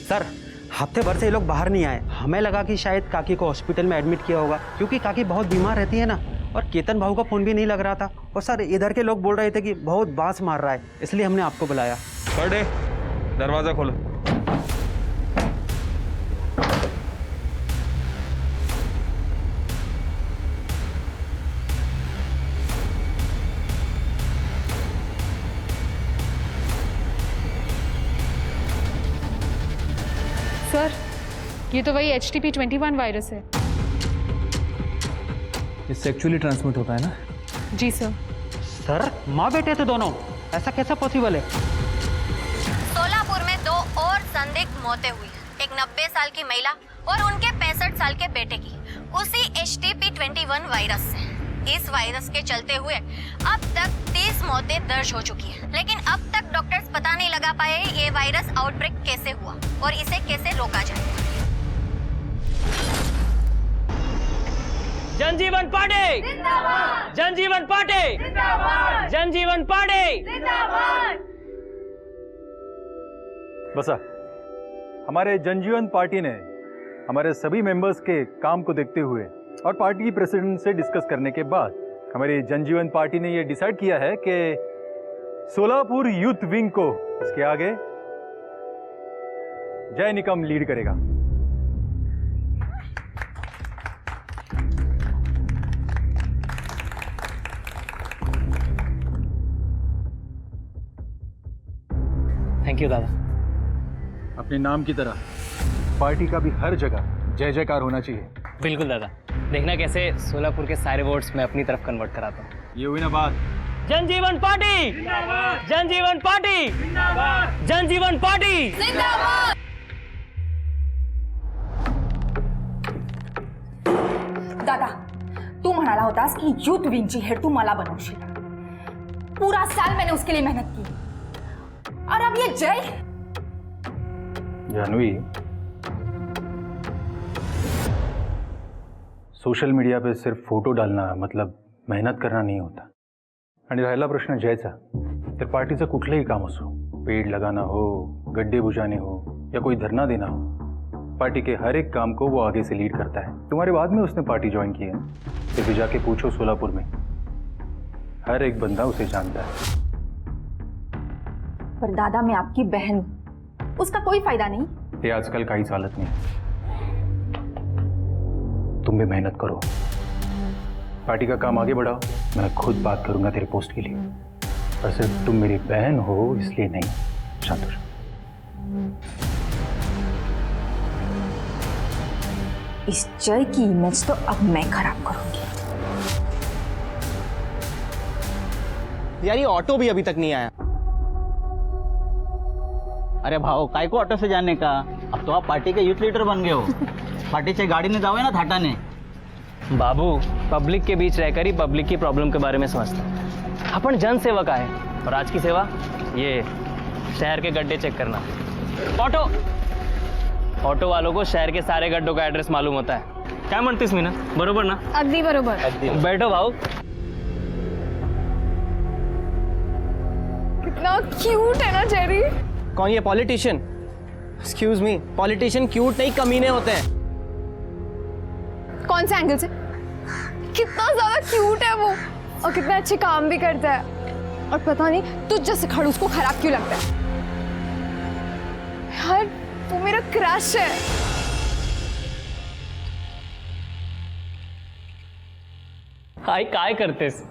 Sir हफ्ते भर से ये लोग बाहर नहीं आए। हमें लगा कि शायद काकी को हॉस्पिटल में एडमिट किया होगा, क्योंकि काकी बहुत बीमार रहती है ना। और केतन भाऊ का फ़ोन भी नहीं लग रहा था। और सर इधर के लोग बोल रहे थे कि बहुत बांस मार रहा है, इसलिए हमने आपको बुलाया। बड़े दरवाज़ा खोलो। सर ये तो वही HTP-21 वायरस है। ये सेक्सुअली ट्रांसमिट होता है ना? जी सर। सर माँ बेटे थे दोनों, ऐसा कैसा पॉसिबल है? सोलापुर में 2 और संदिग्ध मौतें हुई, एक 90 साल की महिला और उनके 65 साल के बेटे की, उसी HTP-21 वायरस से। इस वायरस के चलते हुए अब तक 30 मौतें दर्ज हो चुकी हैं, लेकिन अब तक डॉक्टर्स पता नहीं लगा पाए ये वायरस आउटब्रेक कैसे हुआ और इसे कैसे रोका जाए। जनजीवन पार्टी जिंदाबाद! जनजीवन पार्टी जिंदाबाद! जनजीवन पार्टी जिंदाबाद! बसा, हमारे जनजीवन पार्टी ने हमारे सभी मेंबर्स के काम को देखते हुए और पार्टी की प्रेसिडेंट से डिस्कस करने के बाद हमारी जनजीवन पार्टी ने यह डिसाइड किया है कि सोलापुर यूथ विंग को इसके आगे जय निकम लीड करेगा। थैंक यू दादा। अपने नाम की तरह पार्टी का भी हर जगह जय जयकार होना चाहिए। बिल्कुल दादा, देखना कैसे सोलापुर के सारे वोट्स मैं अपनी तरफ कन्वर्ट कराता हूँ। ये हुई ना बात। जनजीवन पार्टी जिंदाबाद! जनजीवन पार्टी जिंदाबाद! जनजीवन पार्टी जिंदाबाद! दादा, तू म्हणाला होतास की यूथ विंगची हेड तू मला बनवशील। पूरा साल मैंने उसके लिए मेहनत की और अब ये जय। जानवी, सोशल मीडिया पे सिर्फ फोटो डालना मतलब मेहनत करना नाही होता। आणि राहिला प्रश्न जयचा, तर पार्टीचं कुठलंही काम असो, पेड़ लगाना हो, गड्ढे बुझाने हो या कोई धरना देना हो, पार्टी के हर एक काम को वो आगे से लीड करता है। तुम्हारे बाद में उसने पार्टी ज्वाइन की है, फिर भी जाके पूछो सोलापुर में, हर एक बंदा उसे जानता है। पर दादा, मैं आपकी बहन हूं, उसका कोई फायदा नहीं। ये आजकल काहीच हालत नहीं। तुम भी मेहनत करो, पार्टी का काम आगे बढ़ाओ। मैं खुद बात करूंगा तेरे पोस्ट के लिए, और सिर्फ तुम मेरी बहन हो इसलिए नहीं। शांत हो जाओ। इस जय की इमेज तो अब मैं खराब करूंगी। यार ये ऑटो भी अभी तक नहीं आया। अरे भाऊ, काय को ऑटो से जाने का, अब तो आप पार्टी के यूथ लीडर बन गए हो। पार्टीच्या गाडीने जावे ना थाटाने। बाबू, पब्लिक के बीच रहकर ही पब्लिक की प्रॉब्लम के बारे में समझता है। अपन जन सेवक आहे, और आज की सेवा ये शहर के गड्ढे चेक करना। ऑटो वालों को शहर के सारे गड्ढों का एड्रेस मालूम होता है। क्या म्हणतेस मीना, बरोबर ना? अगदी बरोबर। बैठो भाऊ। कितना क्यूट है ना जेरी। कौन ये politician? Excuse me, politician cute नहीं कमीने होते हैं। कौन से एंगल से? कितना ज्यादा क्यूट है वो, और कितना अच्छे काम भी करता है। और पता नहीं तुझ जैसे खड़ूस को खराब क्यों लगता है। यार वो मेरा क्रश है। आई काय करतेस?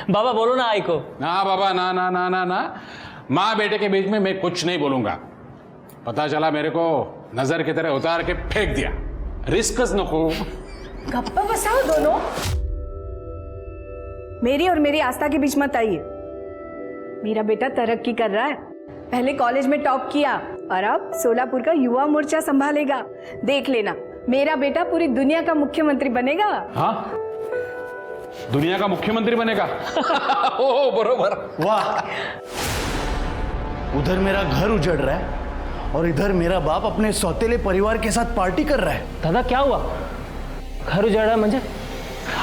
बाबा बोलो ना आई को। ना बाबा, ना ना ना ना ना, माँ बेटे के बीच में मैं कुछ नहीं बोलूंगा। पता चला मेरे को नजर की तरह उतार के फेंक दिया। रिस्कस नको। गप्पा बसाओ दोनों। मेरी और मेरी आस्था के बीच मत आइए। मेरा बेटा तरक्की कर रहा है, पहले कॉलेज में टॉप किया और अब सोलापुर का युवा मोर्चा संभालेगा। देख लेना, मेरा बेटा पूरी दुनिया का मुख्यमंत्री बनेगा। हाँ, दुनिया का मुख्यमंत्री बनेगा। ओ बरोबर। वाह, उधर मेरा घर उजड़ रहा है और इधर मेरा बाप अपने सौतेले परिवार के साथ पार्टी कर रहा है। दादा क्या हुआ? घर उजड़ रहा है म्हणजे?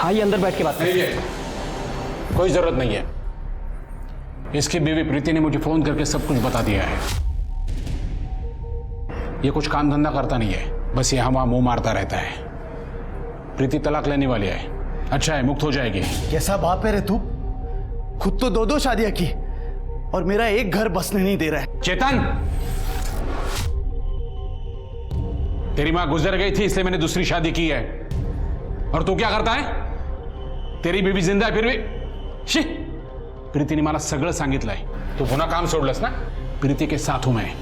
आइए अंदर बैठ के बात नहीं है, कोई जरूरत नहीं है। इसकी बीवी प्रीति ने मुझे फोन करके सब कुछ बता दिया है। ये कुछ काम धंधा करता नहीं है, बस यहाँ वहाँ मुंह मारता रहता है। प्रीति तलाक लेने वाली है, अच्छा है, मुक्त हो जाएगी। कैसा बाप है रे तू? खुद तो 2-2 शादियां की और मेरा एक घर बसने नहीं दे रहा है। चेतन, तेरी मां गुजर गई थी इसलिए मैंने दूसरी शादी की है, और तू क्या करता है? तेरी बीवी जिंदा है फिर भी शी। प्रीतीने मला सगळं सांगितलंय, तू पुन्हा काम सोडलंस ना? प्रीति के साथ हूं मैं।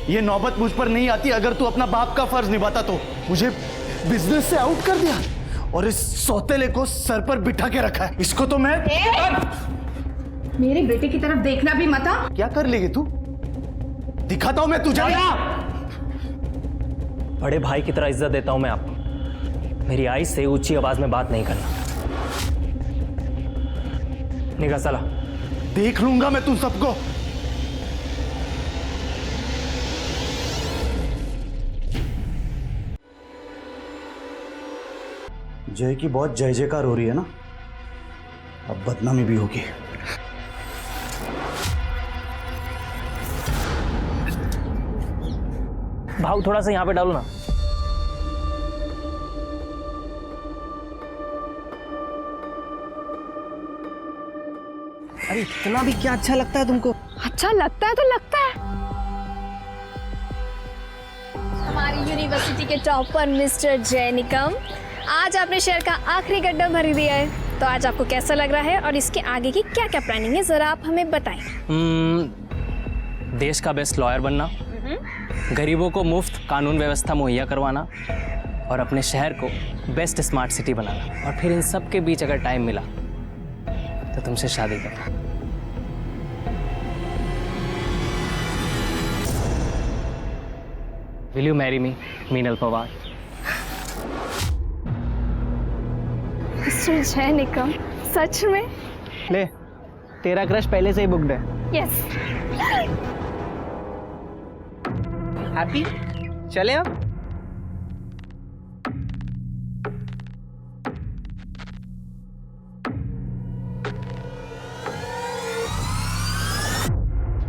ये नौबत मुझ पर नहीं आती अगर तू अपना बाप का फर्ज निभाता तो। मुझे बिजनेस से आउट कर दिया और इस सौतेले को सर पर बिठा के रखा है। इसको तो मैं मेरे बेटे की तरफ देखना भी मत। क्या कर लेगी तू? दिखाता हूं मैं तुझे। बड़े भाई की तरह इज्जत देता हूं मैं आपको। मेरी आई से ऊंची आवाज में बात नहीं करना। निकल साला। देख लूंगा मैं तुम सबको। जय की बहुत जय जयकार हो रही है ना, अब बदनामी भी होगी। भाव थोड़ा सा यहाँ पे डालो ना। अरे इतना भी क्या अच्छा लगता है तुमको? अच्छा लगता है तो लगता है। हमारी यूनिवर्सिटी के टॉपर मिस्टर जय निकम, आज आपने शहर का आखिरी गड्ढा भर दिया है, तो आज आपको कैसा लग रहा है और इसके आगे की क्या क्या प्लानिंग है, जरा आप हमें बताएं। देश का बेस्ट लॉयर बनना, गरीबों को मुफ्त कानून व्यवस्था मुहैया करवाना और अपने शहर को बेस्ट स्मार्ट सिटी बनाना, और फिर इन सब के बीच अगर टाइम मिला तो तुमसे शादी करना। Will you marry me, Meenal Pawar? Mister जय निकम, सच में? ले, तेरा क्रश पहले से ही बुक्ड है। यस। हैप्पी? चले अब?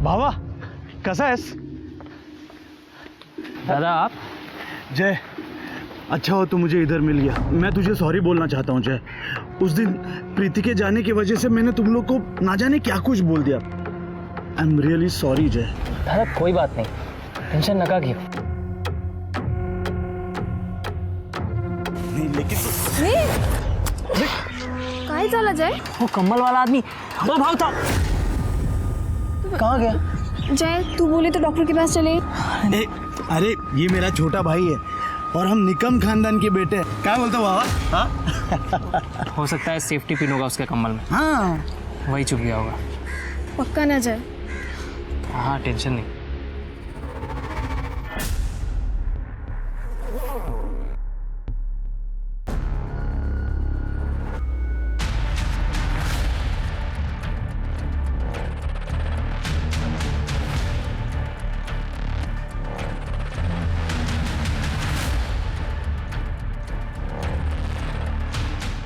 भावा कसा आहेस? दादा आप? जय, अच्छा हो तू मुझे इधर मिल गया। मैं तुझे सॉरी बोलना चाहता हूँ जय। उस दिन प्रीति के जाने की वजह से मैंने तुम लोग को ना जाने क्या कुछ बोल दिया। आई एम रियली सॉरी जय। दादा कोई बात नहीं, टेंशन नका घेऊ। नहीं लेकिन काय झालं जय? वो कम्बल वाला आदमी वो भाव था, कहाँ गया? जय तू बोले तो डॉक्टर के पास चले। अरे ये मेरा छोटा भाई है और हम निकम खानदान के बेटे हैं। क्या बोलते हो बाबा? हाँ? हो सकता है सेफ्टी पिन होगा उसके कम्बल में। हाँ वही चुप गया होगा। पक्का ना जय? हाँ टेंशन नहीं।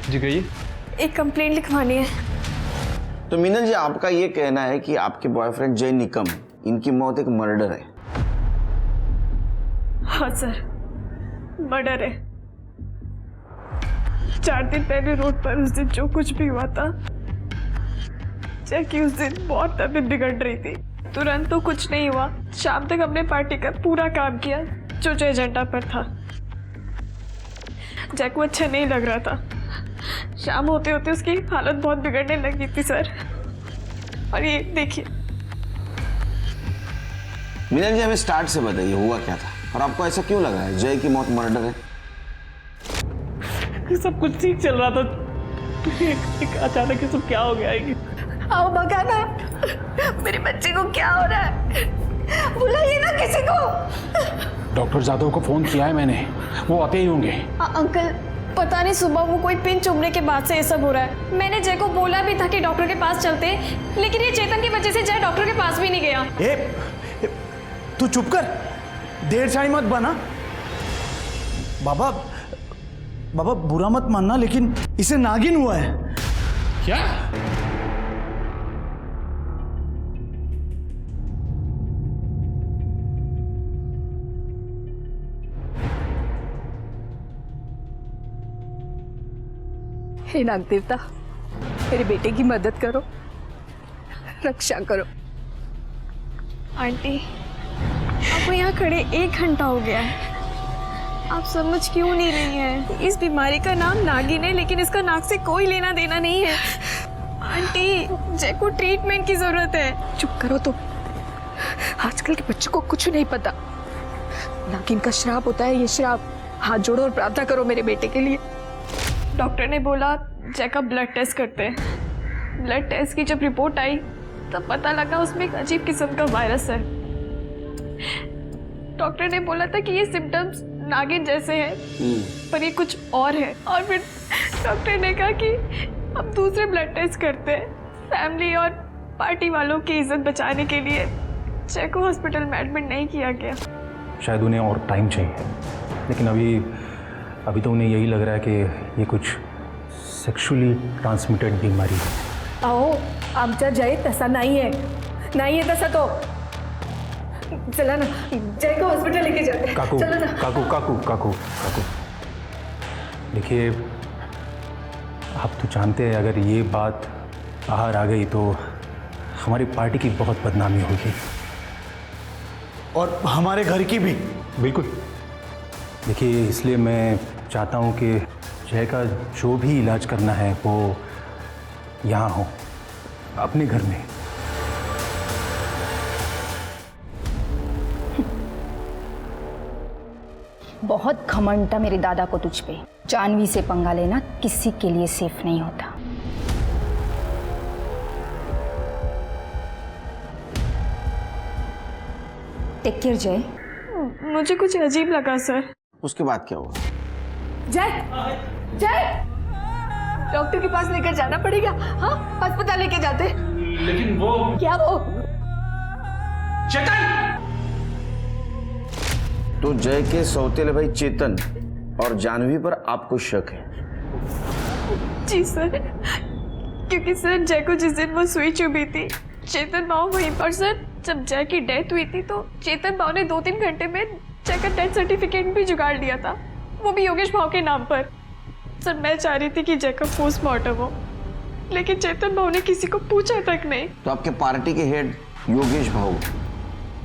जी कहिए। एक कंप्लेंट लिखवानी है। तो मीनल जी, आपका ये कहना है कि आपके बॉयफ्रेंड जय निकम, इनकी मौत एक मर्डर है? हाँ सर, मर्डर है। 4 दिन पहले रोड पर उस दिन जो कुछ भी हुआ था, जय की उस दिन बहुत तबीयत बिगड़ रही थी। तुरंत तो कुछ नहीं हुआ, शाम तक हमने पार्टी का पूरा काम किया जो जय एजेंडा पर था। जय को अच्छा नहीं लग रहा था, शाम होते होते उसकी हालत बहुत बिगड़ने लगी थी सर। और ये देखिए। मीनल जी, हमें स्टार्ट से बताइए हुआ क्या था और आपको ऐसा क्यों लगा है जय की मौत मर्डर है? सब कुछ ठीक चल रहा था, एक अचानक ये सब क्या हो गया है? आओ बगा ना, मेरे बच्चे को क्या हो रहा है? बुलाइए ना किसी को। डॉक्टर जादव को फोन किया है मैंने, वो आते ही होंगे। अंकल पता नहीं सुबह वो कोई पिन चुभने के बाद से ये सब हो रहा है। मैंने जय को बोला भी था कि डॉक्टर के पास चलते, लेकिन ये चेतन की वजह से जय डॉक्टर के पास भी नहीं गया। तू चुप कर, देर शाही मत बना। बाबा बाबा बुरा मत मानना, लेकिन इसे नागिन हुआ है। क्या? हे नाग देवता, मेरे बेटे की मदद करो, रक्षा करो। आंटी, आपको यहाँ खड़े 1 घंटा हो गया है, आप समझ क्यों नहीं रही हैं? इस बीमारी का नाम नागिन है, लेकिन इसका नाक से कोई लेना देना नहीं है। आंटी, जय को ट्रीटमेंट की जरूरत है। चुप करो तो, आजकल के बच्चों को कुछ नहीं पता। नागिन का श्राप होता है ये श्राप। हाथ जोड़ो और प्रार्थना करो मेरे बेटे के लिए। डॉक्टर ने बोला जय का ब्लड टेस्ट करते हैं। ब्लड टेस्ट की जब रिपोर्ट आई तब पता लगा उसमें एक अजीब किस्म का वायरस है। डॉक्टर ने बोला था कि ये सिम्टम्स नागिन जैसे हैं, पर ये कुछ और है। और फिर डॉक्टर ने कहा कि अब दूसरे ब्लड टेस्ट करते हैं। फैमिली और पार्टी वालों की इज्जत बचाने के लिए जय को हॉस्पिटल में एडमिट नहीं किया गया। शायद उन्हें और टाइम चाहिए, लेकिन अभी तो उन्हें यही लग रहा है कि ये कुछ सेक्सुअली ट्रांसमिटेड बीमारी है। अहो, आमचा जय तसा नाही आहे तसा तो। चला ना, जय को हॉस्पिटल लेके जाते हैं। काकू चलो ना। काकू काकू काकू काकू देखिए, आप तो जानते हैं अगर ये बात बाहर आ गई तो हमारी पार्टी की बहुत बदनामी होगी, और हमारे घर की भी। बिल्कुल। देखिए, इसलिए मैं चाहता हूँ कि जय का जो भी इलाज करना है वो यहाँ हो, अपने घर में। बहुत घमंड था मेरे दादा को तुझ पे। जानवी से पंगा लेना किसी के लिए सेफ नहीं होता। टेक केयर जय। मुझे कुछ अजीब लगा सर। उसके बाद क्या हुआ? जय, डॉक्टर के पास लेकर जाना पड़ेगा। हाँ, अस्पताल लेके जाते। लेकिन वो क्या वो? चेतन! तो जय के सौतेले भाई चेतन और जानवी पर आपको शक है? जी सर, क्योंकि सर जय को जिस दिन वो सुई चुभी थी चेतन बाबू वहीं पर। सर जब जय की डेथ हुई थी तो चेतन बाबू ने 2-3 घंटे में जय का डेथ सर्टिफिकेट भी जुगाड़ लिया था, वो भी योगेश भाव के नाम पर। सर मैं चाह रही थी कि जय का पोस्टमार्टम हो, लेकिन चेतन बाबू ने किसी को पूछा तक नहीं। तो आपके पार्टी के हेड योगेश भाऊ,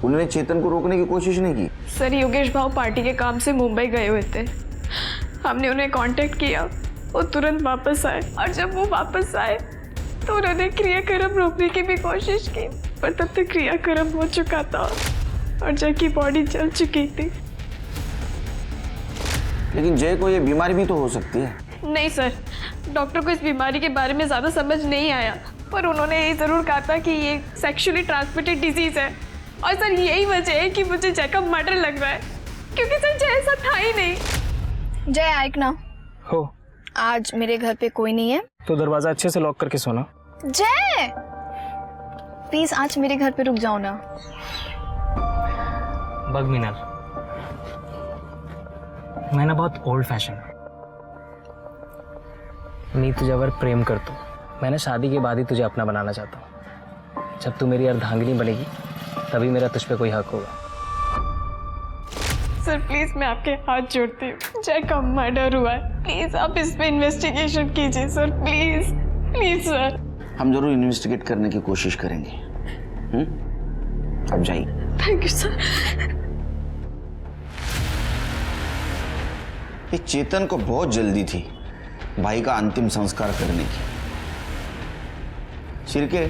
उन्होंने चेतन को रोकने की कोशिश नहीं की? सर योगेश भाव पार्टी के काम से मुंबई गए हुए थे, हमने उन्हें कांटेक्ट किया, वो तुरंत वापस आए, और जब वो वापस आए तो उन्होंने क्रियाक्रम रोकने की भी कोशिश की, पर तब तक क्रियाक्रम हो चुका था और जय की बॉडी जल चुकी थी। लेकिन जय को ये बीमारी भी तो हो सकती है। नहीं सर, डॉक्टर को इस बीमारी के बारे में ज़्यादा समझ नहीं आया, पर उन्होंने ये ज़रूर कहा था कि ये सेक्सुअली ट्रांसमिटेड डिजीज़ है। और सर यही वजह है कि मुझे जय का मर्डर लग रहा है, क्योंकि सर जय ऐसा था ही नहीं। जय आइक ना हो, आज मेरे घर पे कोई नहीं है तो दरवाजा अच्छे से लॉक करके सोना। जय प्लीज आज मेरे घर पे रुक जाओ ना। बग मीनल, मैं ना बहुत ओल्ड फैशन, मैं तुझ्यावर प्रेम करतो। मैं ना शादी के बाद ही तुझे अपना बनाना चाहता हूँ। जब तू मेरी अर्धांगिनी बनेगी तभी मेरा तुझ पे कोई हक होगा। सर प्लीज मैं आपके हाथ जोड़ती हूँ, जय का मर्डर हुआ है, प्लीज आप इस पे इन्वेस्टिगेशन कीजिए सर, प्लीज प्लीज सर। हम जरूर इन्वेस्टिगेट करने की कोशिश करेंगे। अब जाइए। Thank you sir. ये चेतन को बहुत जल्दी थी भाई का अंतिम संस्कार करने की। शिरके,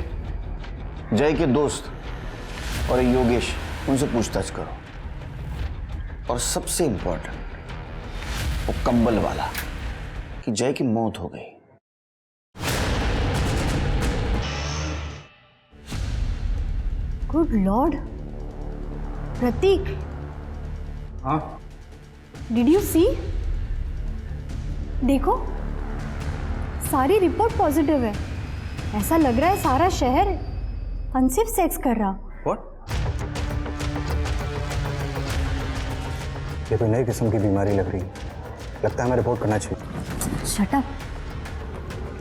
जय के दोस्त और योगेश, उनसे पूछताछ करो, और सबसे इंपॉर्टेंट वो कंबल वाला कि जय की मौत हो गई। गुड लॉर्ड, प्रतीक, हाँ डिड यू सी? देखो सारी रिपोर्ट पॉजिटिव है। ऐसा लग रहा है सारा शहर अनसेफ सेक्स कर रहा। व्हाट? ये कोई नई किस्म की बीमारी लग रही है, लगता है हमें रिपोर्ट करना चाहिए। Shut up.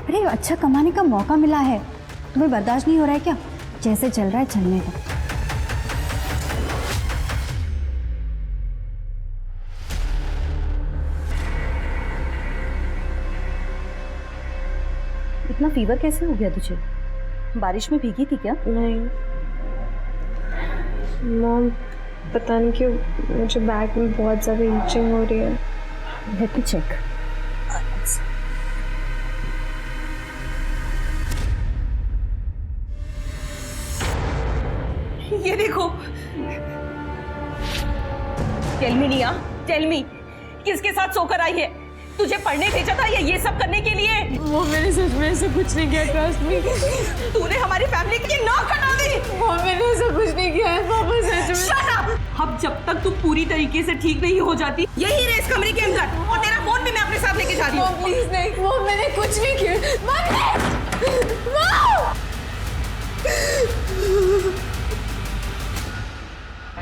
अरे अच्छा कमाने का मौका मिला है, तुम्हें बर्दाश्त नहीं हो रहा है क्या? जैसे चल रहा है चलने दो। इतना फीवर कैसे हो गया तुझे? बारिश में भीगी थी क्या? नहीं मॉम, पता नहीं क्यों मुझे बैक में बहुत ज़्यादा ईचिंग हो रही है। Let me check. ये देखो। टेल मी निया, टेल मी, किसके साथ सोकर आई है? तुझे पढ़ने भेजा था या ये सब करने के लिए? वो मैंने सच में ऐसा कुछ नहीं किया, ट्रस्ट मी। तूने हमारी फैमिली की नाक कटा दी। वो मैंने ऐसा कुछ नहीं किया है पापा, सच में। Shut up! अब जब तक तू पूरी तरीके से ठीक नहीं हो जाती, यही रहे इस कमरे के अंदर, और तेरा फोन भी मैं अपने साथ लेके जा रही हूँ। प्लीज नहीं, वो मैंने कुछ नहीं किया।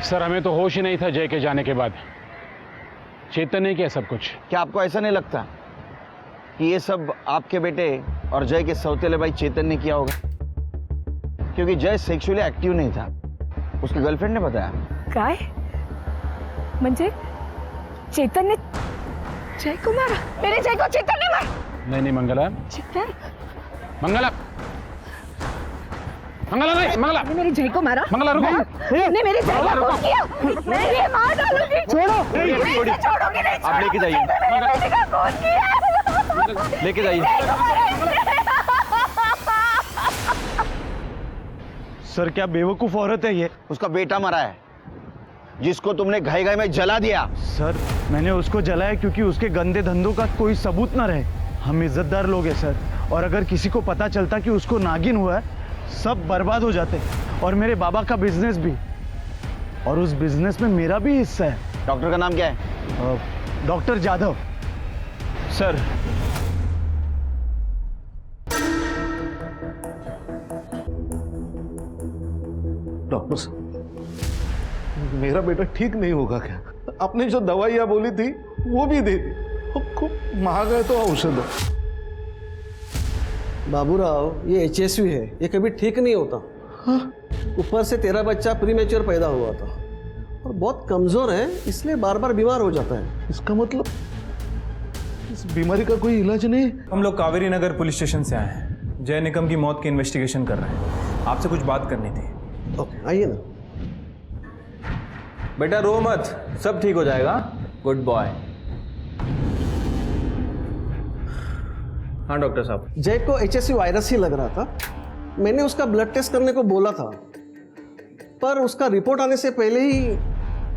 सर हमें तो होश ही नहीं था जय के जाने के बाद। चेतन ने किया सब कुछ। क्या आपको ऐसा नहीं लगता कि ये सब आपके बेटे और जय के सौतेले भाई चेतन ने किया होगा? क्योंकि जय सेक्सुअली एक्टिव नहीं था, उसकी गर्लफ्रेंड ने बताया। काय? म्हणजे चेतन ने जय को मारा? मेरे जय को चेतन ने मारा? नहीं मंगला, चेतन? मंगला, मंगला नहीं, मंगला मेरे जय को मारा? मंगला रुको। ने मेरे जय को खून किया? मैं ये मार डालूंगी। छोड़ो। छोड़ोगे नहीं। आप लेके जाइए, मेरे बेटे का खून किया। लेके जाइए। सर क्या बेवकूफ औरत है ये? उसका बेटा मरा है, जिसको तुमने घाई घाई में जला दिया। सर मैंने उसको जलाया क्योंकि उसके गंदे धंधों का कोई सबूत ना रहे। हम इज्जतदार लोग हैं सर, और अगर किसी को पता चलता कि उसको नागिन हुआ है, सब बर्बाद हो जाते, और मेरे बाबा का बिजनेस भी, और उस बिजनेस में मेरा भी हिस्सा है। डॉक्टर का नाम क्या है? डॉक्टर जाधव। सर डॉक्टर साहब, मेरा बेटा ठीक नहीं होगा क्या? आपने जो दवाइयाँ बोली थी वो भी दे दी, अब खूब महंगा है तो औषध है। बाबूराव, ये HSV है, ये कभी ठीक नहीं होता। ऊपर से तेरा बच्चा प्रीमेच्योर पैदा हुआ था और बहुत कमजोर है, इसलिए बार बार बीमार हो जाता है। इसका मतलब इस बीमारी का कोई इलाज नहीं? हम लोग कावेरी नगर पुलिस स्टेशन से आए हैं, जय निकम की मौत की इन्वेस्टिगेशन कर रहे हैं। आपसे कुछ बात करनी थी। ओके, आइए ना। बेटा रो मत, सब ठीक हो जाएगा। Good boy. हाँ डॉक्टर साहब। जय को HSV वायरस ही लग रहा था। मैंने उसका ब्लड टेस्ट करने को बोला था, पर उसका रिपोर्ट आने से पहले ही।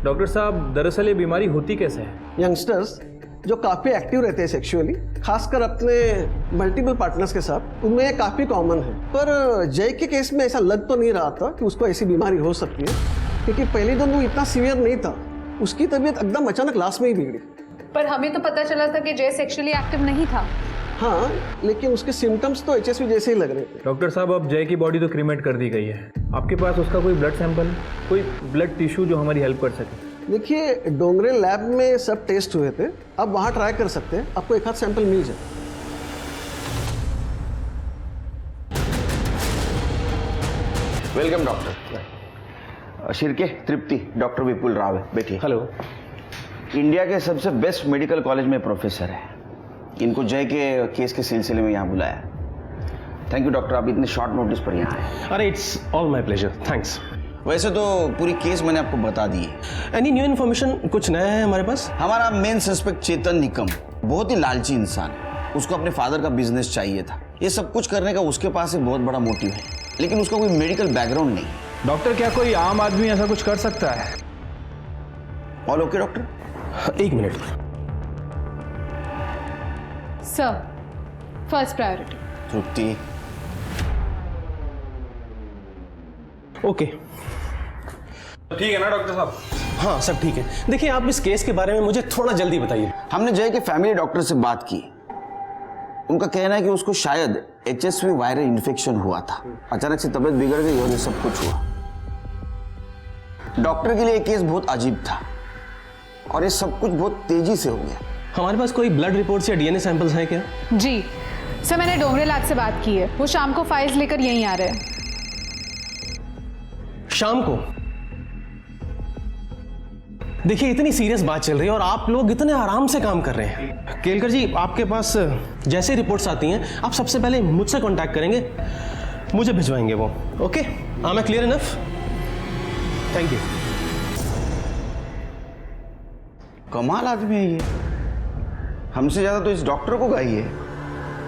डॉक्टर साहब, दरअसल ये बीमारी होती कैसे है? यंगस्टर्स जो काफ़ी एक्टिव रहते हैं सेक्सुअली, खासकर अपने मल्टीपल पार्टनर्स के साथ, उनमें ये काफ़ी कॉमन है। पर जय के केस में ऐसा लग तो नहीं रहा था कि उसको ऐसी बीमारी हो सकती है, क्योंकि पहले दिन वो इतना सीवियर नहीं था। उसकी तबीयत एकदम अचानक लास्ट में ही बिगड़ी। पर हमें तो पता चला था कि जय सेक्सुअली एक्टिव नहीं था। हाँ, लेकिन उसके सिम्टम्स तो HSV जैसे ही लग रहे थे। डॉक्टर साहब, अब जय की बॉडी तो क्रीमेट कर दी गई है। आपके पास उसका कोई ब्लड सैंपल, कोई ब्लड टिश्यू जो हमारी हेल्प कर सके? देखिए, डोंगरे लैब में सब टेस्ट हुए थे, अब वहाँ ट्राई कर सकते हैं, आपको एक आध सैंपल मिल जाए। Welcome doctor. Shirke, Tripti, doctor Vipul Rao है, बैठिए। हेलो। इंडिया के सबसे बेस्ट मेडिकल कॉलेज में प्रोफेसर है। इनको जय के केस के सिलसिले में यहाँ बुलाया। थैंक यू डॉक्टर, आप इतने शॉर्ट नोटिस पर यहाँ आए। अरे it's all my pleasure, thanks. वैसे तो पूरी केस मैंने आपको बता दी है। एनी न्यू इन्फॉर्मेशन, कुछ नया है हमारे पास? हमारा मेन सस्पेक्ट चेतन निकम बहुत ही लालची इंसान है। उसको अपने फादर का बिजनेस चाहिए था। ये सब कुछ करने का उसके पास एक बहुत बड़ा मोटिव है, लेकिन उसका कोई मेडिकल बैकग्राउंड नहीं। डॉक्टर, क्या कोई आम आदमी ऐसा कुछ कर सकता है? All okay doctor? एक मिनट सर, फर्स्ट प्रायोरिटी। तृप्ति, ओके। ठीक है ना डॉक्टर साहब? हाँ सब ठीक है। देखिए, आप इस केस के बारे में मुझे थोड़ा जल्दी बताइए। हमने जय के फैमिली डॉक्टर से बात की। उनका कहना है कि उसको शायद HSV वायरल इन्फेक्शन हुआ था। अचानक से तबीयत बिगड़ गई और ये सब कुछ हुआ। डॉक्टर के लिए ये केस बहुत अजीब था और ये सब कुछ बहुत तेजी से हो गया। हमारे पास कोई ब्लड रिपोर्ट्स या DNA सैंपल्स हैं क्या? जी सर, मैंने डोंगरे लैब से बात की है। वो शाम को फाइल्स लेकर यहीं आ रहे हैं। शाम को? देखिए इतनी सीरियस बात चल रही है और आप लोग इतने आराम से काम कर रहे हैं। केलकर जी, आपके पास जैसे रिपोर्ट्स आती हैं आप सबसे पहले मुझसे कांटेक्ट करेंगे, मुझे भिजवाएंगे वो। Okay, I M clear enough? Thank you. कमाल आदमी है ये, हमसे ज्यादा तो इस डॉक्टर को गाई है।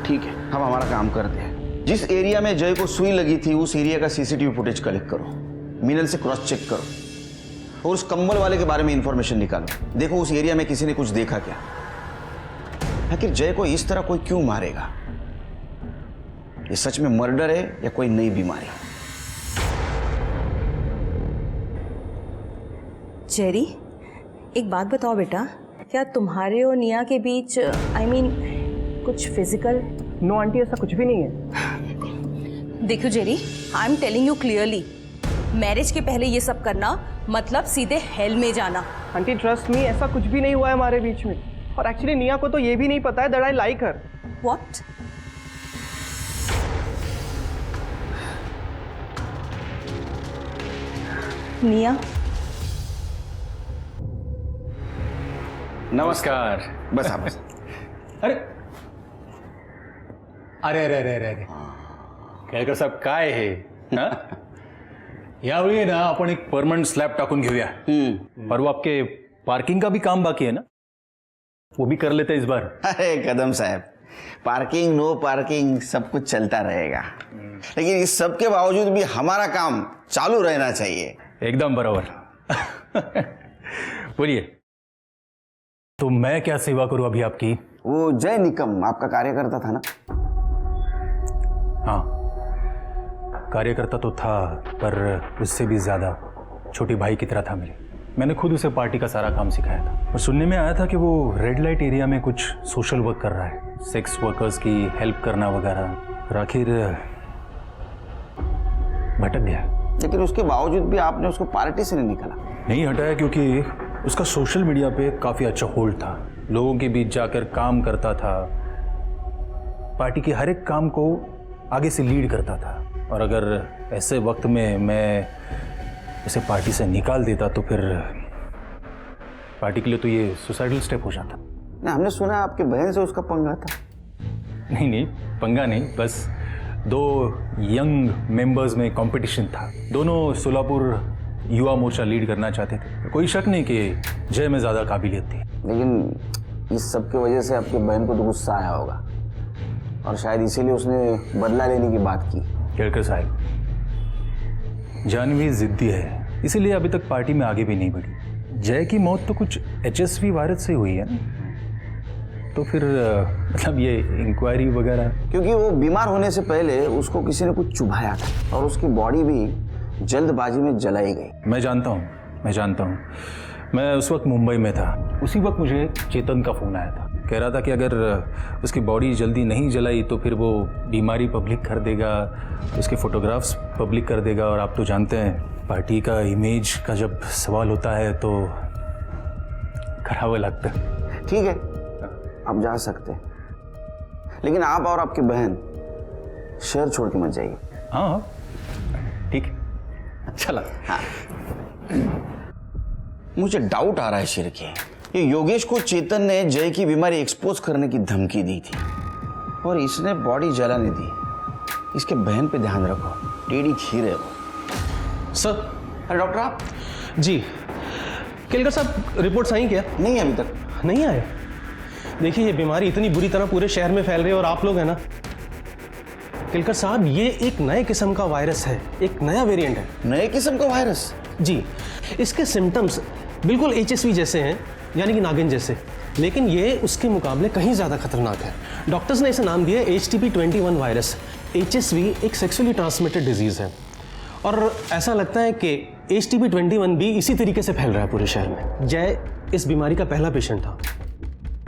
ठीक है, हम हमारा काम करते हैं। जिस एरिया में जय को सुई लगी थी उस एरिया का सीसीटीवी फुटेज कलेक्ट करो, मिनल से क्रॉस चेक करो और उस कंबल वाले के बारे में इंफॉर्मेशन निकालो। देखो उस एरिया में किसी ने कुछ देखा क्या, आखिर जय को इस तरह कोई क्यों मारेगा? ये सच में मर्डर है या कोई नई बीमारी? जेरी, एक बात बताओ बेटा, क्या तुम्हारे और निया के बीच I mean, कुछ फिजिकल? नो आंटी, ऐसा कुछ भी नहीं है। देखो Jerry, I am telling you clearly, marriage के पहले ये सब करना मतलब सीधे हेल में जाना। आंटी ट्रस्ट मी, ऐसा कुछ भी नहीं हुआ है हमारे बीच में। और एक्चुअली निया को तो ये भी नहीं पता है that I like her. What? निया, नमस्कार। बस आप बस। अरे अरे अरे अरे अरे केळकर साहेब, काय हे? यावेळी ना आपण एक परमनंट स्लॅब टाकून घेऊया। और वो आपके पार्किंग का भी काम बाकी है ना, वो भी कर लेते इस बार। अरे कदम साहब, पार्किंग नो पार्किंग सब कुछ चलता रहेगा, लेकिन इस सब के बावजूद भी हमारा काम चालू रहना चाहिए। एकदम बराबर। बोलिए, तो मैं क्या सेवा करूं अभी आपकी? वो जय निकम आपका कार्यकर्ता था ना? हाँ, कार्यकर्ता तो था, पर उससे भी ज्यादा छोटी भाई की तरह था मेरे। मैंने खुद उसे पार्टी का सारा काम सिखाया था। और सुनने में आया था कि वो रेड लाइट एरिया में कुछ सोशल वर्क कर रहा है, सेक्स वर्कर्स की हेल्प करना वगैरह। और आखिर भटक गया। लेकिन उसके बावजूद भी आपने उसको पार्टी से नहीं निकाला? नहीं हटाया, क्योंकि उसका सोशल मीडिया पे काफ़ी अच्छा होल्ड था, लोगों के बीच जाकर काम करता था, पार्टी के हर एक काम को आगे से लीड करता था। और अगर ऐसे वक्त में मैं उसे पार्टी से निकाल देता तो फिर पार्टी के लिए तो ये सुसाइडल स्टेप हो जाता। ना, हमने सुना आपके बहन से उसका पंगा था। नहीं नहीं, पंगा नहीं, बस दो यंग मेंबर्स में कंपटीशन था। दोनों सोलापुर युवा मोर्चा लीड करना चाहते थे। कोई शक नहीं कि जय में ज़्यादा काबिलियत थी। लेकिन इस सब की वजह से आपकी बहन को तो गुस्सा आया होगा और शायद इसीलिए उसने बदला लेने की बात की। केळकर साहब, जानवी जिद्दी है, इसीलिए अभी तक पार्टी में आगे भी नहीं बढ़ी। जय की मौत तो कुछ HSV वायरस से हुई है ना, तो फिर मतलब ये इंक्वायरी वगैरह। क्योंकि वो बीमार होने से पहले उसको किसी ने कुछ चुभाया था और उसकी बॉडी भी जल्दबाजी में जलाई गई। मैं जानता हूँ। मैं उस वक्त मुंबई में था। उसी वक्त मुझे चेतन का फ़ोन आया था, कह रहा था कि अगर उसकी बॉडी जल्दी नहीं जलाई तो फिर वो बीमारी पब्लिक कर देगा, उसके फोटोग्राफ्स पब्लिक कर देगा। और आप तो जानते हैं पार्टी का इमेज का जब सवाल होता है तो खराब लगता है। ठीक है, आप जा सकते हैं, लेकिन आप और आपकी बहन शहर छोड़ के मत जाइए। हाँ ठीक है, चला। हाँ, मुझे डाउट आ रहा है शिरके, ये योगेश को चेतन ने जय की बीमारी एक्सपोज करने की धमकी दी थी और इसने बॉडी जलाने दी। इसके बहन पे ध्यान रखो, टेढ़ी खीर है वो। सर। अरे डॉक्टर आप? जी केलकर साहब, रिपोर्ट्स आई क्या? नहीं अभी तक नहीं आए। देखिए ये बीमारी इतनी बुरी तरह पूरे शहर में फैल रही है और आप लोग हैं ना केलकर साहब, ये एक नए किस्म का वायरस है, एक नया वेरिएंट है। नए किस्म का वायरस? जी, इसके सिम्टम्स बिल्कुल HSV जैसे हैं, यानी कि नागिन जैसे, लेकिन ये उसके मुकाबले कहीं ज़्यादा खतरनाक है। डॉक्टर्स ने इसे नाम दिया HTP-21 वायरस। HSV एक सेक्सुअली ट्रांसमिटेड डिजीज़ है और ऐसा लगता है कि HTP-21 भी इसी तरीके से फैल रहा है पूरे शहर में। जय इस बीमारी का पहला पेशेंट था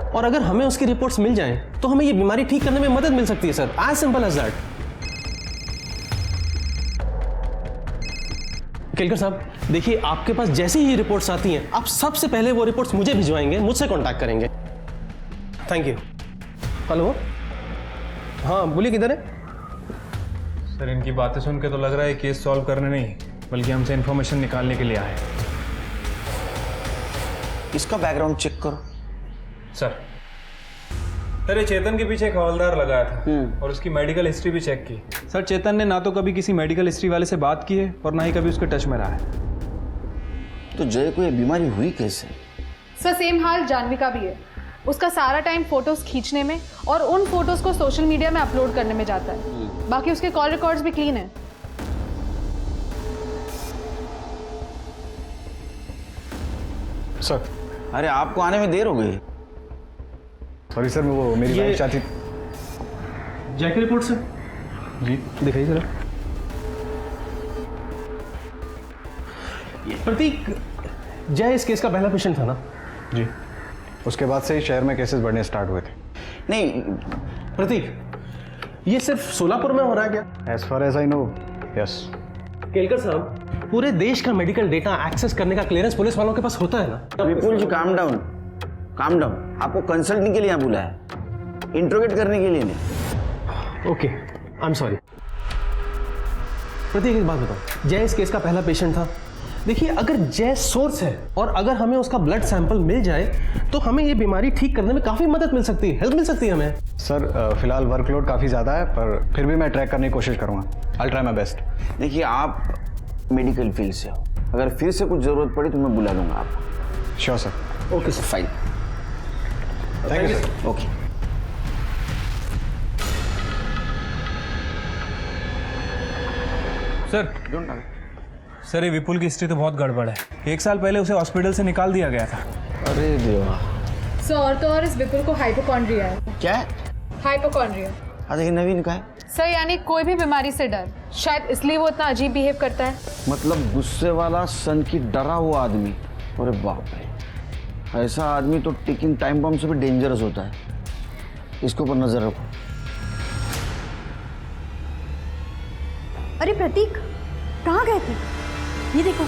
और अगर हमें उसकी रिपोर्ट्स मिल जाएं तो हमें ये बीमारी ठीक करने में मदद मिल सकती है sir, as simple as that. Kelkar साहब देखिए, आपके पास जैसे ही रिपोर्ट्स आती हैं आप सबसे पहले वो रिपोर्ट्स मुझे भिजवाएंगे, मुझसे कांटेक्ट करेंगे। Thank you. हेलो, हाँ बोलिए, किधर है? सर इनकी बातें सुन के तो लग रहा है केस सॉल्व करने नहीं बल्कि हमसे इन्फॉर्मेशन निकालने के लिए आए। इसका बैकग्राउंड चेक करो। सर ये चेतन के पीछे एक हवलदार लगाया था और उसकी मेडिकल हिस्ट्री भी चेक की। सर चेतन ने ना तो कभी किसी मेडिकल हिस्ट्री वाले से बात की है और ना ही कभी उसके टच में रहा है। तो जय को ये बीमारी हुई कैसे? सर सेम हाल जानवी का भी है। उसका सारा टाइम फोटोज खींचने में और उन फोटोज को सोशल मीडिया में अपलोड करने में जाता है। बाकी उसके कॉल रिकॉर्ड्स भी क्लीन है। सर अरे आपको आने में देर हो गई। सॉरी सर, वो मेरी वाइफ चाहती। जय की रिपोर्ट सर। जी दिखाइए जरा। प्रतीक, जय इस केस का पहला पेशेंट था ना? जी, उसके बाद से ही शहर में केसेस बढ़ने स्टार्ट हुए थे। नहीं प्रतीक, ये सिर्फ सोलापुर में हो रहा है क्या? As far as I know, yes. Kelkar साहब, पूरे देश का मेडिकल डेटा एक्सेस करने का क्लियरेंस पुलिस वालों के पास होता है ना? विपुल जी काम डाउन, काम डाउन। आपको कंसल्टिंग के लिए यहाँ बुलाया है, इंट्रोगेट करने के लिए नहीं। Okay, I am sorry. Prateek एक बात बताओ, जय इस केस का पहला पेशेंट था। देखिए, अगर जय सोर्स है और अगर हमें उसका ब्लड सैंपल मिल जाए तो हमें ये बीमारी ठीक करने में काफ़ी मदद मिल सकती है, हेल्प मिल सकती है हमें। सर फिलहाल वर्कलोड काफ़ी ज़्यादा है, पर फिर भी मैं ट्रैक करने की कोशिश करूँगा। I try my best. देखिए, आप मेडिकल फील्ड से हो, अगर फिर से कुछ ज़रूरत पड़ी तो मैं बुला लूँगा आपको। Sure sir. Okay sir, fine. Thank you sir. Okay. Sir ये विपुल की हिस्ट्री तो बहुत गड़बड़ है। 1 साल पहले उसे हॉस्पिटल से निकाल दिया गया था। अरे देवा। सर और तो और इस विपुल को हाइपोकॉन्ड्रिया है। क्या है? हाइपोकॉन्ड्रिया। देखिए नवीन का है। सर यानी कोई भी बीमारी से डर, शायद इसलिए वो इतना अजीब बिहेव करता है। मतलब गुस्से वाला, सन की डरा हुआ आदमी। अरे बाप रे, ऐसा आदमी तो टिकिंग टाइम बम से भी डेंजरस होता है। इसके ऊपर नजर रखो। अरे प्रतीक, कहाँ गए थे? ये देखो,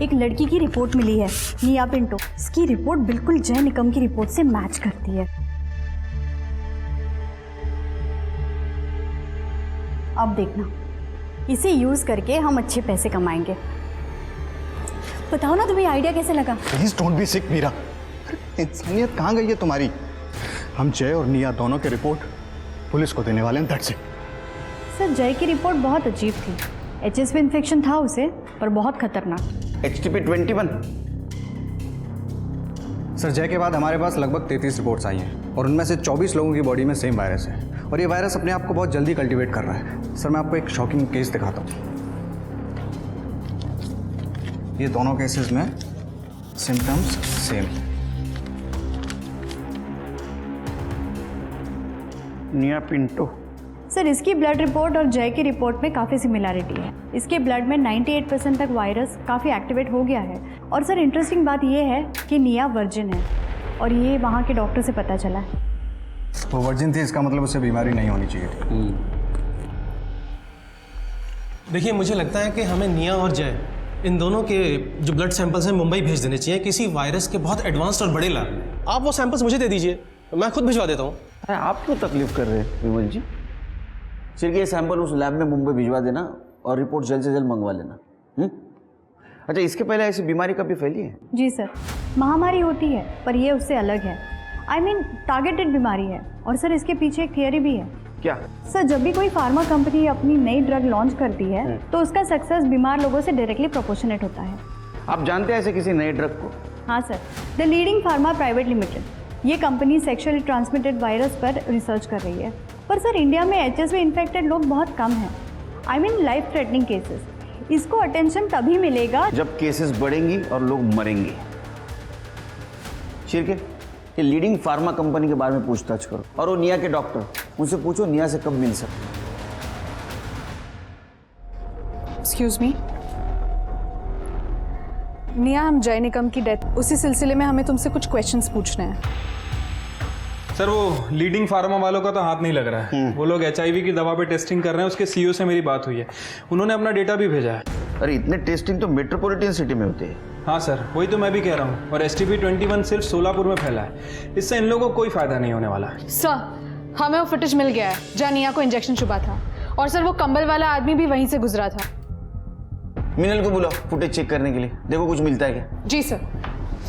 एक लड़की की रिपोर्ट मिली है, निया पिंटो। इसकी रिपोर्ट बिल्कुल जय निकम की रिपोर्ट से मैच करती है। अब देखना, इसे यूज करके हम अच्छे पैसे कमाएंगे। बताओ ना, तुम्हें आइडिया कैसे लगा? प्लीज डोंट बी सिक मीरा। इंसानियत कहाँ गई है तुम्हारी? हम जय और निया दोनों की रिपोर्ट पुलिस को देने वाले हैं, दैट्स इट। सर जय की रिपोर्ट बहुत अजीब थी। HSV इन्फेक्शन था उसे, पर बहुत खतरनाक। HTP-21। सर जय के बाद हमारे पास लगभग 33 रिपोर्ट्स आई हैं और उनमें से 24 लोगों की बॉडी में सेम वायरस है और ये वायरस अपने आप को बहुत जल्दी कल्टीवेट कर रहा है। सर मैं आपको एक शॉकिंग केस दिखाता हूँ। ये दोनों केसेस में सिम्टम्स सेम। निया पिंटो। सर इसकी ब्लड रिपोर्ट और जय की रिपोर्ट में काफ़ी सिमिलैरिटी है। इसके ब्लड में 98% तक वायरस काफ़ी एक्टिवेट हो गया है। और सर इंटरेस्टिंग बात यह है कि निया वर्जिन है और ये वहाँ के डॉक्टर से पता चला है। वो वर्जिन थी, इसका मतलब उसे बीमारी नहीं होनी चाहिए थी। देखिए, मुझे लगता है कि हमें निया और जय, इन दोनों के जो ब्लड सैंपल्स हैं मुंबई भेज देने चाहिए, किसी वायरस के बहुत एडवांस्ड और बड़े लैब में। आप वो सैंपल्स मुझे दे दीजिए, मैं खुद भिजवा देता हूँ। अरे आप क्यों तकलीफ कर रहे हैं विमल जी? सिर्फ ये सैंपल उस लैब में मुंबई भिजवा देना और रिपोर्ट जल्द से जल्द मंगवा लेना। अच्छा, इसके पहले ऐसी बीमारी कभी फैली है? जी सर, महामारी होती है, पर ये उससे अलग है। I mean, टारगेटेड बीमारी है। और सर इसके पीछे एक थियरी भी है। क्या? सर जब भी कोई फार्मा कंपनी अपनी नई ड्रग लॉन्च करती है तो उसका सक्सेस बीमार लोगों से डायरेक्टली प्रोपोर्शनेट होता है। आप जानते हैं ऐसे किसी नए ड्रग को? हाँ sir, the leading pharma private limited. ये कंपनी सेक्सुअली ट्रांसमिटेड वायरस पर रिसर्च कर रही है। पर सर इंडिया में HSV इन्फेक्टेड लोग बहुत कम हैं। I mean life threatening cases. इसको अटेंशन तभी मिलेगा जब केसेस बढ़ेंगी और लोग मरेंगे। शिरके, ये लीडिंग फार्मा कंपनी के बारे में पूछताछ करो और वो निया के डॉक्टर, उनसे पूछो निया से कब मिल सकते। एक्सक्यूज मी निया, हम जय निकम की डेथ, उसी सिलसिले में हमें तुमसे कुछ क्वेश्चंस पूछने हैं। सर वो लीडिंग फार्मा वालों का तो हाथ नहीं लग रहा है। वो लोग HIV की दवा पे टेस्टिंग कर रहे हैं। उसके CEO से मेरी बात हुई है, उन्होंने अपना डेटा भी भेजा है। अरे इतने टेस्टिंग तो मेट्रोपॉलिटन सिटी में होते हैं। हाँ सर, वही तो मैं भी कह रहा हूँ। और HTP-21 सिर्फ सोलापुर में फैला है। इससे इन लोगों को कोई फायदा नहीं होने वाला है। सर हमें वो फुटेज मिल गया है जहाँ निया को इंजेक्शन चुभा था, और सर वो कंबल वाला आदमी भी वहीं से गुजरा था। मिनल को बुलाओ फुटेज चेक करने के लिए, देखो कुछ मिलता है क्या। जी सर।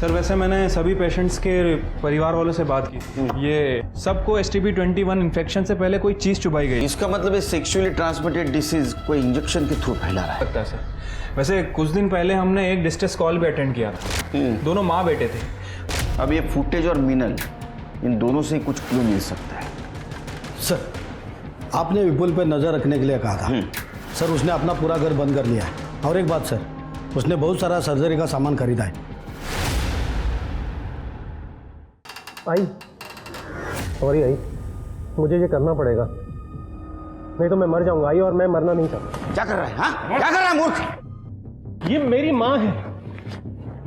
सर वैसे मैंने सभी पेशेंट्स के परिवार वालों से बात की। ये सबको STP-21 इन्फेक्शन से पहले कोई चीज़ चुभाई गई। इसका मतलब है सेक्सुअली ट्रांसमिटेड डिसीज कोई इंजेक्शन के थ्रू फैला रहा है। लगता है सर। वैसे कुछ दिन पहले हमने एक डिस्ट्रेस कॉल भी अटेंड किया था। दोनों माँ बेटे थे। अब ये फुटेज और मिनल, इन दोनों से कुछ क्लू मिल सकता है। सर आपने विपुल पर नज़र रखने के लिए कहा था। सर उसने अपना पूरा घर बंद कर लिया है। और एक बात सर, उसने बहुत सारा सर्जरी का सामान खरीदा है। आई सॉरी आई, मुझे ये करना पड़ेगा, नहीं तो मैं मर जाऊंगा आई, और मैं मरना नहीं चाहता। क्या कर रहा है? हाँ क्या कर रहा है मूर्ख? ये मेरी माँ है,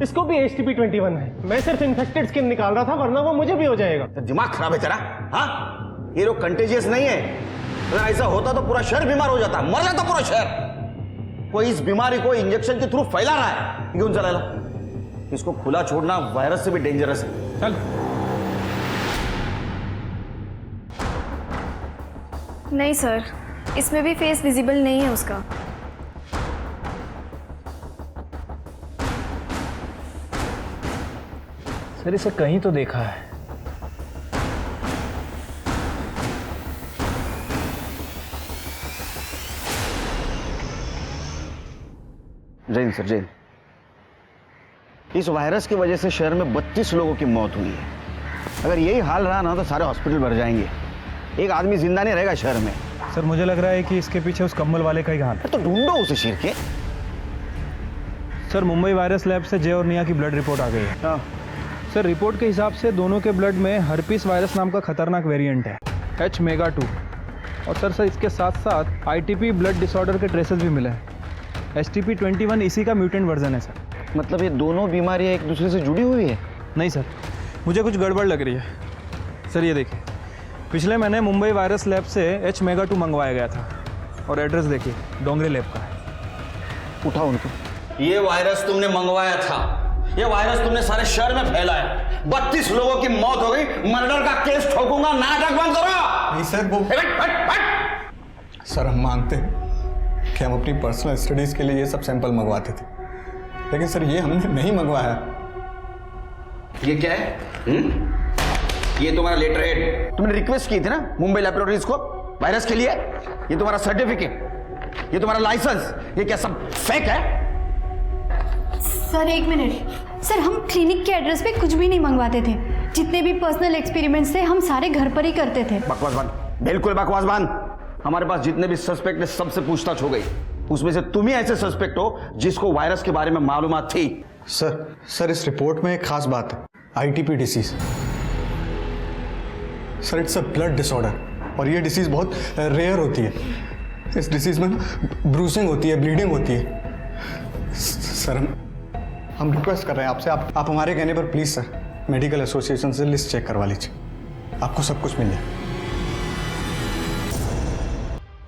इसको भी STP-21 है। मैं सिर्फ इन्फेक्टेड स्किन निकाल रहा था, वरना वो मुझे भी हो जाएगा। दिमाग खराब है तेरा? हाँ ये लोग कंटेजियस नहीं है। अगर ऐसा होता तो पूरा शहर बीमार हो जाता, मर जाता पूरा शहर। कोई इस बीमारी को इंजेक्शन के थ्रू फैला रहा है। क्यों चला? इसको खुला छोड़ना वायरस से भी डेंजरस है। चल। नहीं सर, इसमें भी फेस विजिबल नहीं है उसका। सर इसे कहीं तो देखा है। जैन सर जैन, इस वायरस की वजह से शहर में 32 लोगों की मौत हुई है। अगर यही हाल रहा ना तो सारे हॉस्पिटल भर जाएंगे, एक आदमी जिंदा नहीं रहेगा शहर में। सर मुझे लग रहा है कि इसके पीछे उस कम्बल वाले का ही हाथ है। तो ढूंढो उसे शेर के। सर मुंबई वायरस लैब से जय और निया की ब्लड रिपोर्ट आ गई है। सर रिपोर्ट के हिसाब से दोनों के ब्लड में हर्पीस वायरस नाम का खतरनाक वेरिएंट है, H-MEGA-2। और सर इसके साथ साथ ITP ब्लड डिसऑर्डर के ट्रेसेस भी मिले हैं। STP-21 इसी का म्यूटेंट वर्जन है सर। मतलब ये दोनों बीमारियां एक दूसरे से जुड़ी हुई है? नहीं सर, मुझे कुछ गड़बड़ लग रही है। सर ये देखिए, पिछले महीने मुंबई वायरस लैब से H-MEGA-2 मंगवाया गया था, और एड्रेस देखिए डोंगरी लैब का है। उठाओ उनको। ये वायरस तुमने मंगवाया था, ये वायरस तुमने सारे शहर में फैलाया, 32 लोगों की मौत हो गई। मर्डर का केस ठोकूंगा, नाटक बंद करो। नहीं सर वो सर हम मानते हैं कि हम अपनी पर्सनल स्टडीज के लिए ये सब सैंपल मंगवाते थे, लेकिन सर ये हमने नहीं मंगवाया। ये क्या है? ये तुम्हारा लेटर हेड, तुमने रिक्वेस्ट की थी ना मुंबई लैबोरेटरीज को वायरस के लिए। ये तुम्हारा सर्टिफिकेट, ये तुम्हारा लाइसेंस, ये क्या सब फेक है? सर एक मिनट सर, हम क्लिनिक के एड्रेस पे कुछ भी नहीं मंगवाते थे। जितने भी पर्सनल एक्सपेरिमेंट्स थे हम सारे घर पर ही करते थे। बकवास बंद, बिल्कुल बकवास बंद। हमारे पास जितने भी सस्पेक्ट है सबसे पूछताछ हो गई, उसमें से तुम ही ऐसे सस्पेक्ट हो जिसको वायरस के बारे में मालूमात थी। सर इस रिपोर्ट में एक खास बात है, ITP disease. Sir it's a blood disorder, और ये डिसीज बहुत रेयर होती है। इस डिसीज में ब्रूसिंग होती है, ब्लीडिंग होती है। सर हम रिक्वेस्ट कर रहे हैं आपसे, आप हमारे कहने पर प्लीज सर मेडिकल एसोसिएशन से लिस्ट चेक करवा लीजिए, आपको सब कुछ मिल जाए।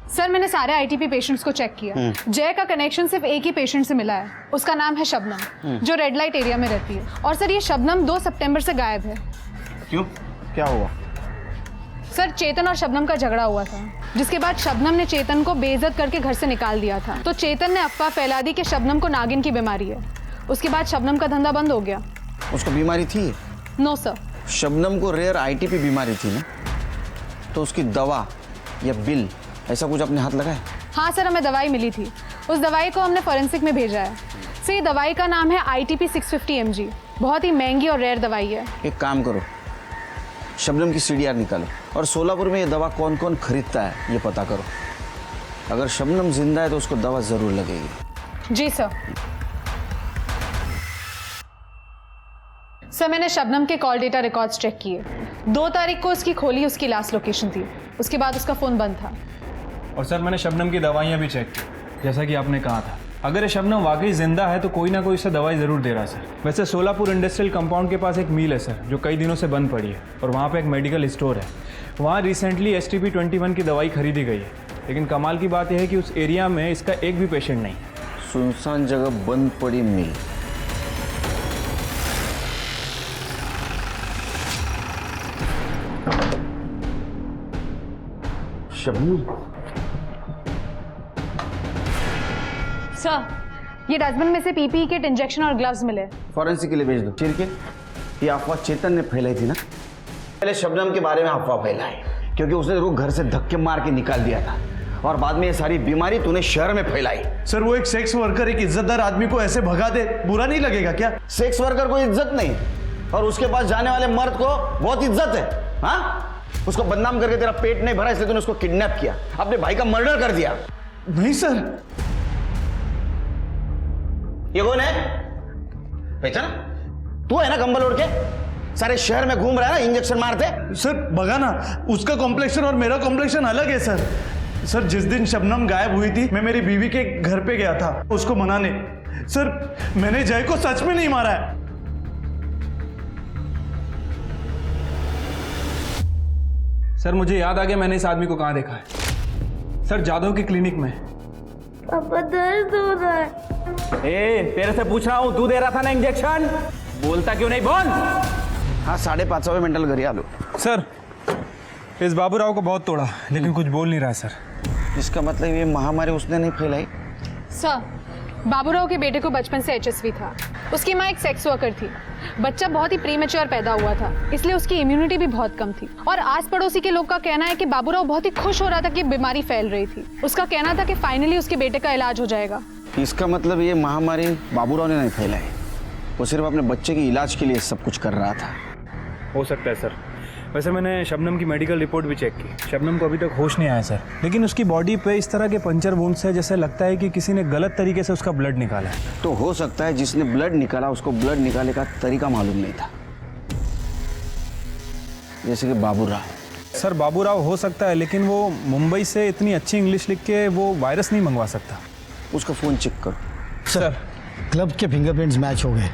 सर मैंने सारे ITP पेशेंट्स को चेक किया। जय का कनेक्शन सिर्फ एक ही पेशेंट से मिला है, उसका नाम है शबनम, जो रेड लाइट एरिया में रहती है। और सर ये शबनम 2 सितंबर से गायब है। क्यों, क्या हुआ? सर चेतन और शबनम का झगड़ा हुआ था, जिसके बाद शबनम ने चेतन को बेइज्जत करके घर से निकाल दिया था। तो चेतन ने अफवाह फैला दी कि शबनम को नागिन की बीमारी है। उसके बाद शबनम का धंधा बंद हो गया। उसको बीमारी थी? No sir. शबनम को रेयर ITP बीमारी थी ना, तो उसकी दवा या बिल ऐसा कुछ अपने हाथ लगाए? हाँ सर, हमें दवाई मिली थी। उस दवाई को हमने फॉरेंसिक में भेजा है। सर ये दवाई का नाम है ITP 650 mg, बहुत ही महंगी और रेयर दवाई है। एक काम करो, शबनम की CDR निकालो और सोलापुर में ये दवा कौन कौन खरीदता है ये पता करो। अगर शबनम जिंदा है तो उसको दवा जरूर लगेगी। जी सर। सर मैंने शबनम के कॉल डेटा रिकॉर्ड्स चेक किए। 2 तारीख को उसकी खोली उसकी लास्ट लोकेशन थी, उसके बाद उसका फ़ोन बंद था। और सर मैंने शबनम की दवाइयाँ भी चेक की, जैसा कि आपने कहा था। अगर ये शबनम वाकई जिंदा है तो कोई ना कोई इसे दवाई ज़रूर दे रहा है सर। वैसे सोलापुर इंडस्ट्रियल कंपाउंड के पास एक मिल है सर, जो कई दिनों से बंद पड़ी है, और वहाँ पे एक मेडिकल स्टोर है। वहाँ रिसेंटली STP-21 की दवाई खरीदी गई है, लेकिन कमाल की बात यह है कि उस एरिया में इसका एक भी पेशेंट नहीं। सुनसान जगह बंद पड़ी मिल, शबनम। सर ये डस्टबिन में से पीपीई किट, इंजेक्शन और ग्लव्स मिले। फॉरेंसिक के लिए भेज दो। चिरके, ये अफवाह चेतन ने फैलाई थी ना? पहले शबनम के बारे में अफवाह फैलाई क्योंकि उसने रुक घर से धक्के मार के निकाल दिया था और बाद में ये सारी बीमारी तूने शहर में फैलाई। सर वो एक सेक्स वर्कर एक इज्जतदार आदमी को ऐसे भगा दे, बुरा नहीं लगेगा क्या? सेक्स वर्कर को इज्जत नहीं और उसके पास जाने वाले मर्द को बहुत इज्जत है। हाँ, उसको बदनाम करके तेरा पेट नहीं भरा इसलिए तूने उसको किडनैप किया, अपने भाई का मर्डर कर दिया। नहीं सर। ये कौन है? पहचाना? तू है ना कंबल ओढ़ के सारे शहर में घूम रहा है ना इंजेक्शन मारते? सर बगा ना, उसका कॉम्प्लेक्शन और मेरा कॉम्प्लेक्शन अलग है सर। सर जिस दिन शबनम गायब हुई थी मैं मेरी बीवी के घर पे गया था उसको मनाने। सर मैंने जय को सच में नहीं मारा है। सर मुझे याद आ गया मैंने इस आदमी को कहाँ देखा है। सर जादव के क्लिनिक में। पापा दर्द हो रहा है। तेरे से पूछ रहा हूँ, तू दे रहा था ना इंजेक्शन? बोलता क्यों नहीं? बोल। हाँ 5:30 मेंटल घर आ लो। सर इस बाबूराव को बहुत तोड़ा लेकिन कुछ बोल नहीं रहा है सर। इसका मतलब ये महामारी उसने नहीं फैलाई? सर बाबूराव के बेटे को बचपन से HSV था। उसकी माँ एक सेक्स वर्कर थी। बच्चा बहुत ही प्रीमेच्योर पैदा हुआ था इसलिए उसकी इम्यूनिटी भी बहुत कम थी और आस पड़ोसी के लोग का कहना है कि बाबूराव बहुत ही खुश हो रहा था कि बीमारी फैल रही थी। उसका कहना था कि फाइनली उसके बेटे का इलाज हो जाएगा। इसका मतलब ये महामारी बाबूराव ने नहीं फैलाई, वो सिर्फ अपने बच्चे के इलाज के लिए सब कुछ कर रहा था। हो सकता है सर। वैसे मैंने शबनम की मेडिकल रिपोर्ट भी चेक की। शबनम को अभी तक होश नहीं आया सर, लेकिन उसकी बॉडी पे इस तरह के पंचर वुंड्स है जैसे लगता है कि किसी ने गलत तरीके से उसका ब्लड निकाला है। तो हो सकता है जिसने ब्लड निकाला उसको ब्लड निकालने का तरीका मालूम नहीं था, जैसे कि बाबूराव। सर बाबूराव हो सकता है लेकिन वो मुंबई से इतनी अच्छी इंग्लिश लिख के वो वायरस नहीं मंगवा सकता। उसका फोन चेक करो। सर क्लब के फिंगरप्रिंट्स मैच हो गए।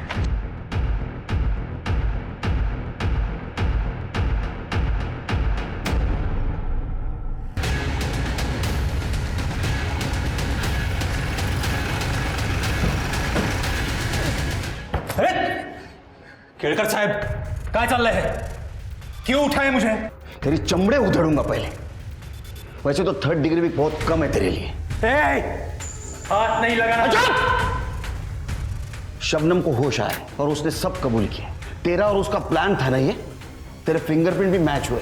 केड़कर साहब कहाँ चल रहे हैं? क्यों उठाए मुझे? तेरी चमड़े उधेड़ूंगा पहले। वैसे तो 3rd डिग्री भी बहुत कम है तेरे लिए। हाथ नहीं लगाना। शबनम को होश आया और उसने सब कबूल किया। तेरा और उसका प्लान था ना ये? तेरे फिंगरप्रिंट भी मैच हुए।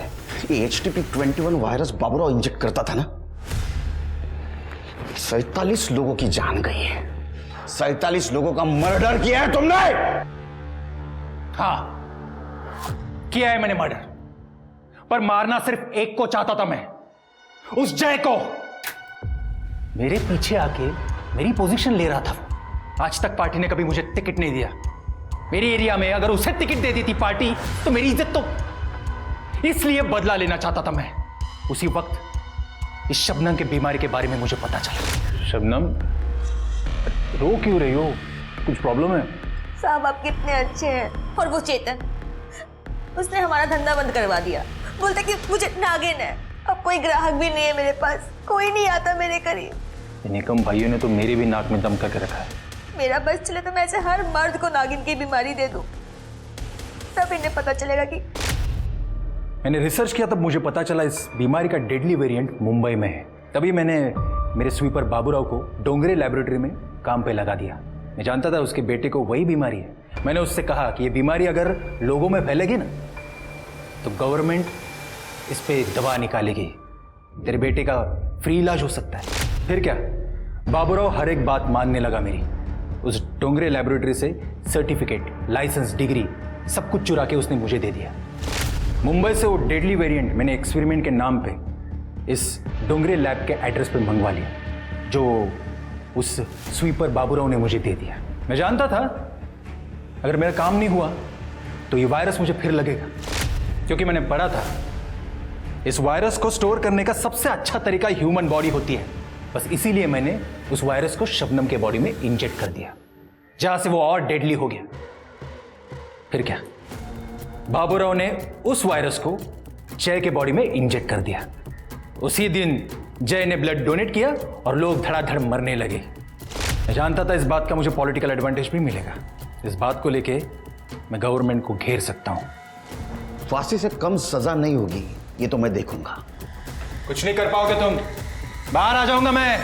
ये HTP-21 वायरस बाबूराव इंजेक्ट करता था ना? 47 लोगों की जान गई है। 47 लोगों का मर्डर किया है तुमने। हाँ किया है मैंने मर्डर, पर मारना सिर्फ एक को चाहता था मैं, उस जय को। मेरे पीछे आके मेरी पोजीशन ले रहा था। आज तक पार्टी ने कभी मुझे टिकट नहीं दिया। मेरी एरिया में अगर उसे टिकट दे दी थी पार्टी तो मेरी इज्जत तो, इसलिए बदला लेना चाहता था मैं। उसी वक्त इस शबनम के बीमारी के बारे में मुझे पता चला। शबनम रो क्यों रही हो? कुछ प्रॉब्लम है? साहब आप कितने अच्छे हैं। और वो चेतन, उसने हमारा धंधा बंद करवा दिया। बोलता कि मुझे नागिन है। अब कोई ग्राहक भी नहीं है मेरे पास, कोई नहीं आता मेरे करीब। निकम भाइयों ने तो मेरे भी नाक में दम करके रखा है। मेरा बस चले तो मैं ऐसे हर मर्द को नागिन की बीमारी दे दूं, तब इन्हें पता चलेगा कि। मैंने रिसर्च किया तब मुझे पता चला इस बीमारी का डेडली वेरिएंट मुंबई में है। तभी मैंने मेरे स्वीपर बाबूराव को डोंगरे लैबोरेटरी में काम पे लगा दिया। मैं जानता था उसके बेटे को वही बीमारी है। मैंने उससे कहा कि ये बीमारी अगर लोगों में फैलेगी ना तो गवर्नमेंट इस पे दवा निकालेगी, तेरे बेटे का फ्री इलाज हो सकता है। फिर क्या, बाबूराव हर एक बात मानने लगा मेरी। उस डोंगरे लैबोरेटरी से सर्टिफिकेट, लाइसेंस, डिग्री सब कुछ चुरा के उसने मुझे दे दिया। मुंबई से वो डेडली वेरिएंट मैंने एक्सपेरिमेंट के नाम पे इस डोंगरे लैब के एड्रेस पे मंगवा लिया, जो उस स्वीपर बाबूराव ने मुझे दे दिया। मैं जानता था अगर मेरा काम नहीं हुआ तो ये वायरस मुझे फिर लगेगा, क्योंकि मैंने पढ़ा था इस वायरस को स्टोर करने का सबसे अच्छा तरीका ह्यूमन बॉडी होती है। बस इसीलिए मैंने उस वायरस को शबनम के बॉडी में इंजेक्ट कर दिया, जहां से वो और डेडली हो गया। फिर क्या, बाबूराव ने उस वायरस को जय के बॉडी में इंजेक्ट कर दिया। उसी दिन जय ने ब्लड डोनेट किया और लोग धड़ाधड़ मरने लगे। मैं जानता था इस बात का मुझे पॉलिटिकल एडवांटेज भी मिलेगा। इस बात को लेके मैं गवर्नमेंट को घेर सकता हूं। फांसी से कम सजा नहीं होगी, ये तो मैं देखूंगा। कुछ नहीं कर पाओगे तुम, बाहर आ जाऊंगा मैं।